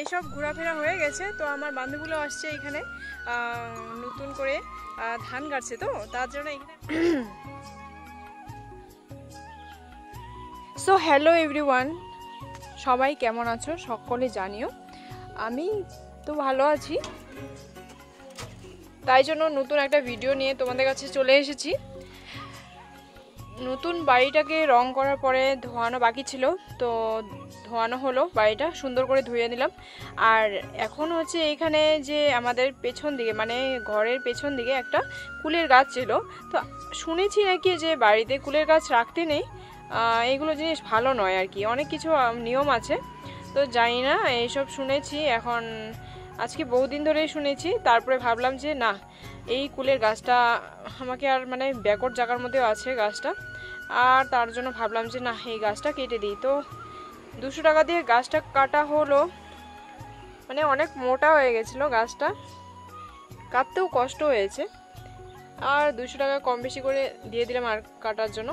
এইসব ঘোরাফেরা হয়ে গেছে, তো আমার বান্ধবীগুলো আসছে এখানে নতুন করে ধান গাড়ছে, তো তার জন্য এখানে। সো হ্যালো এভরিওয়ান, সবাই কেমন আছো সকলে জানিও। আমি তো ভালো আছি, তাই জন্য নতুন একটা ভিডিও নিয়ে তোমাদের কাছে চলে এসেছি। নতুন বাড়িটাকে রং করার পরে ধোয়ানো বাকি ছিল, তো ধোয়ানো হলো, বাড়িটা সুন্দর করে ধুয়ে নিলাম। আর এখন হচ্ছে এখানে যে আমাদের পেছন দিকে মানে ঘরের পেছন দিকে একটা কুলের গাছ ছিল, তো শুনেছি নাকি যে বাড়িতে কুলের গাছ রাখতে নেই, এইগুলো জিনিস ভালো নয় আর কি, অনেক কিছু নিয়ম আছে, তো জানি না এইসব শুনেছি। এখন আজকে বহুদিন ধরেই শুনেছি, তারপরে ভাবলাম যে না, এই কুলের গাছটা আমাকে আর মানে ব্যাকওয়ার্ড জায়গার মধ্যেও আছে গাছটা, আর তার জন্য ভাবলাম যে না, এই গাছটা কেটে দিই। তো 200 টাকা দিয়ে গাছটা কাটা হলো, মানে অনেক মোটা হয়ে গেছিলো গাছটা, কাটতেও কষ্ট হয়েছে, আর 200 টাকা কম বেশি করে দিয়ে দিলাম আর কাটার জন্য।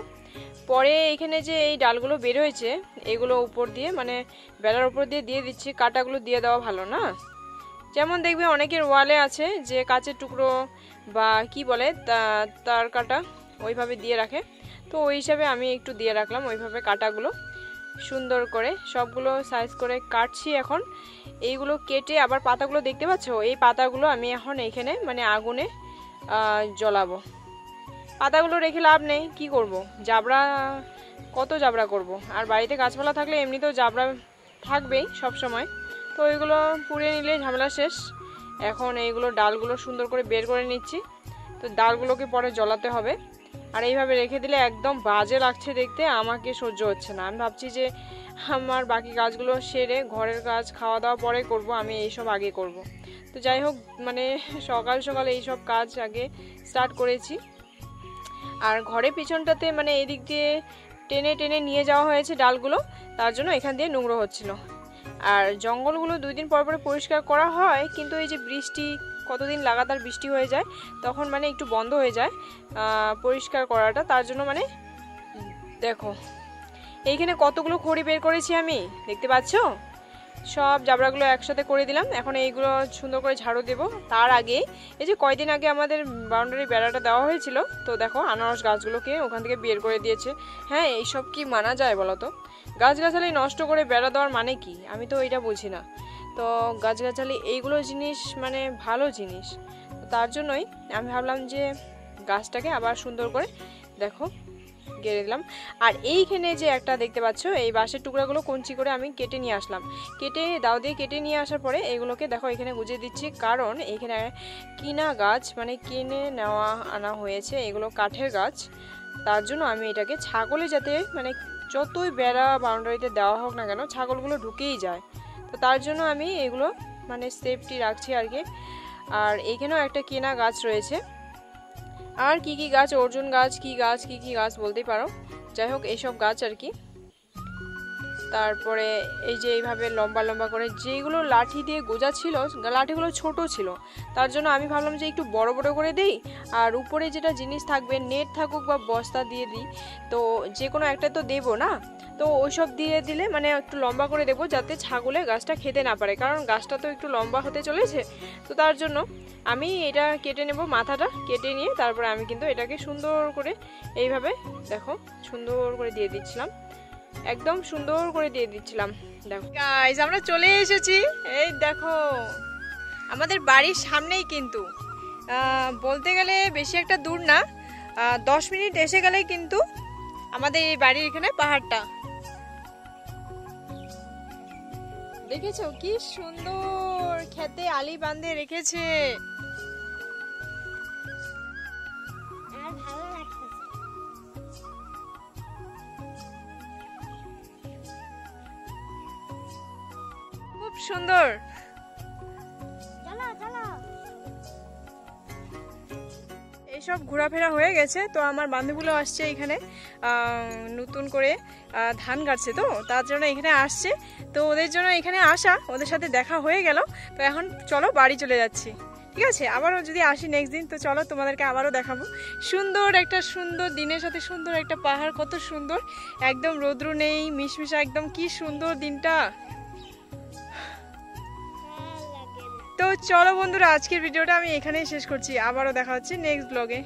পরে এখানে যে এই ডালগুলো বের হয়েছে, এগুলো উপর দিয়ে মানে বেলার উপর দিয়ে দিয়ে দিচ্ছি, কাটাগুলো দিয়ে দেওয়া ভালো না। যেমন দেখবে অনেকের ওয়ালে আছে যে কাচের টুকরো বা কি বলে তার কাটা ওইভাবে দিয়ে রাখে, তো ওই হিসাবে আমি একটু দিয়ে রাখলাম ওইভাবে কাটাগুলো, সুন্দর করে সবগুলো সাইজ করে কাটছি। এখন এইগুলো কেটে আবার পাতাগুলো দেখতে পাচ্ছ, এই পাতাগুলো আমি এখন এখানে মানে আগুনে জ্বলাবো। পাতাগুলো রেখে লাভ নেই, কি করব, জাবড়া কত জাবড়া করব, আর বাড়িতে গাছপালা থাকলে এমনিতেও জাবড়া থাকবেই সব সময়, তো ওইগুলো পুড়িয়ে নিলে ঝামেলা শেষ। এখন এইগুলো ডালগুলো সুন্দর করে বের করে নিচ্ছি, তো ডালগুলোকে পরে জ্বলাতে হবে। আর এইভাবে রেখে দিলে একদম বাজে লাগছে দেখতে, আমাকে সহ্য হচ্ছে না। আমি ভাবছি যে আমার বাকি কাজগুলো সেরে ঘরের কাজ খাওয়া দাওয়া পরে করব, আমি এইসব আগে করব। তো যাই হোক, মানে সকাল সকাল এইসব কাজ আগে স্টার্ট করেছি। আর ঘরের পিছনটাতে মানে এদিক দিয়ে টেনে টেনে নিয়ে যাওয়া হয়েছে ডালগুলো, তার জন্য এখান দিয়ে নোংরা হচ্ছিল। আর জঙ্গলগুলো 2 দিন পর পরে পরিষ্কার করা হয়, কিন্তু এই যে বৃষ্টি কতদিন লাগাতার বৃষ্টি হয়ে যায়, তখন মানে একটু বন্ধ হয়ে যায় পরিষ্কার করাটা, তার জন্য মানে দেখো এইখানে কতগুলো খড়ি বের করেছি আমি, দেখতে পাচ্ছ, সব জাবড়াগুলো একসাথে করে দিলাম। এখন এইগুলো সুন্দর করে ঝাড়ু দেব। তার আগে এই যে কয়দিন আগে আমাদের বাউন্ডারি বেড়াটা দেওয়া হয়েছিল, তো দেখো আনারস গাছগুলোকে ওখান থেকে বের করে দিয়েছে। হ্যাঁ, এইসব কি মানা যায় বলো তো? গাছগাছালি নষ্ট করে বেড়া দেওয়ার মানে কি, আমি তো এটা বুঝি না। তো গাছগাছালি এইগুলো জিনিস মানে ভালো জিনিস, তার জন্যই আমি ভাবলাম যে গাছটাকে আবার সুন্দর করে দেখো গেড়ে দিলাম। আর এইখানে যে একটা দেখতে পাচ্ছ, এই বাঁশের টুকরাগুলো কঞ্চি করে আমি কেটে নিয়ে আসলাম, কেটে দাও দিয়ে কেটে নিয়ে আসার পরে এগুলোকে দেখো এখানে গুজিয়ে দিচ্ছি, কারণ এখানে কিনা গাছ মানে কিনে নেওয়া আনা হয়েছে, এগুলো কাঠের গাছ, তার জন্য আমি এটাকে ছাগলে যাতে মানে যতই বেড়া বাউন্ডারিতে দেওয়া হোক না কেন ছাগলগুলো ঢুকেই যায়, তো তার জন্য আমি এগুলো মানে সেফটি রাখছি আর কি। আর এইখানেও একটা কেনা গাছ রয়েছে, আর কি কি গাছ, অর্জুন গাছ কি গাছ কি কি গাছ বলতেই পারো, যাই হোক এইসব গাছ আর কি। তারপরে এই যে এইভাবে লম্বা লম্বা করে যেগুলো লাঠি দিয়ে গোজা ছিল, লাঠিগুলো ছোট ছিল, তার জন্য আমি ভাবলাম যে একটু বড় বড় করে দেই, আর উপরে যেটা জিনিস থাকবে নেট থাকুক বা বস্তা দিয়ে দিই, তো যে কোনো একটা তো দেবো না, তো ওইসব দিয়ে দিলে মানে একটু লম্বা করে দেবো যাতে ছাগলে গাছটা খেতে না পারে, কারণ গাছটা তো একটু লম্বা হতে চলেছে, তো তার জন্য আমি এটা কেটে নেব, মাথাটা কেটে নিয়ে তারপরে আমি কিন্তু এটাকে সুন্দর করে এইভাবে দেখো সুন্দর করে দিয়ে দিচ্ছিলাম, একদম সুন্দর করে দিয়ে দিচ্ছিলাম। দেখো গাইস, আমরা চলে এসেছি, এই দেখো আমাদের বাড়ির সামনেই, কিন্তু বলতে গেলে বেশি একটা দূর না, 10 মিনিট এসে গেলেই কিন্তু আমাদের এই বাড়ির এখানে পাহাড়টা। দেখেছো কি সুন্দর খেতে আলি বাঁধে রেখেছে, খুব সুন্দর। এইসব ঘোরাফেরা হয়ে গেছে, তো আমার বান্ধবীগুলো আসছে এখানে নতুন করে ধান গাড়ছে, তো তার জন্য এখানে আসছে, তো ওদের জন্য এখানে আসা, ওদের সাথে দেখা হয়ে গেল, তো এখন চলো বাড়ি চলে যাচ্ছি। ঠিক আছে, আবারও যদি আসি নেক্সট দিন, তো চলো তোমাদেরকে আবারও দেখাবো সুন্দর একটা সুন্দর দিনের সাথে সুন্দর একটা পাহাড়, কত সুন্দর, একদম রৌদ্র নেই, মিশমিশা একদম, কি সুন্দর দিনটা। তো চলো বন্ধুরা, আজকের ভিডিওটা আমি এখানেই শেষ করছি। আবারও দেখা হচ্ছে নেক্সট ব্লগে।